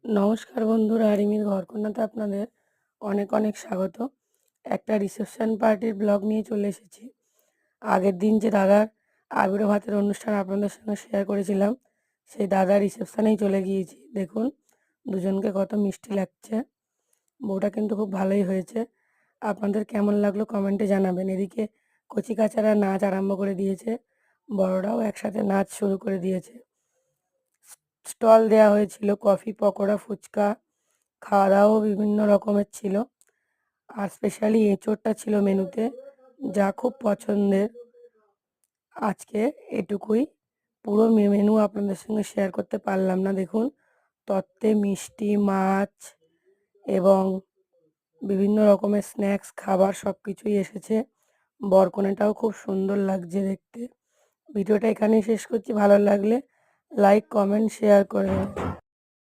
নমস্কার বন্ধুরা, রিমির ঘরকন্নাতে আপনাদের অনেক অনেক স্বাগত। একটা রিসেপশন পার্টির ব্লগ নিয়ে চলে এসেছি। আগের দিন যে দাদার আবির্ভাতের অনুষ্ঠান আপনাদের সঙ্গে শেয়ার করেছিলাম, সেই দাদার রিসেপশনেই চলে গিয়েছি। দেখুন দুজনকে কত মিষ্টি লাগছে। বউটা কিন্তু খুব ভালোই হয়েছে। আপনাদের কেমন লাগলো কমেন্টে জানাবেন। এদিকে কচিকাচারা নাচ আরম্ভ করে দিয়েছে, বড়রাও একসাথে নাচ শুরু করে দিয়েছে। স্টল দেওয়া হয়েছিল কফি, পকোড়া, ফুচকা, খাওয়া দাওয়াও বিভিন্ন রকমের ছিল। আর স্পেশালি এঁচোড়টা ছিল মেনুতে, যা খুব পছন্দের। আজকে এটুকুই, পুরো মেনু আপনাদের সঙ্গে শেয়ার করতে পারলাম না। দেখুন তত্ত্বে মিষ্টি, মাছ এবং বিভিন্ন রকমের স্ন্যাক্স, খাবার সব কিছুই এসেছে। বরকনেটাও খুব সুন্দর লাগছে দেখতে। ভিডিওটা এখানেই শেষ করছি। ভালো লাগলে লাইক, কমেন্ট, শেয়ার করে দেবেন।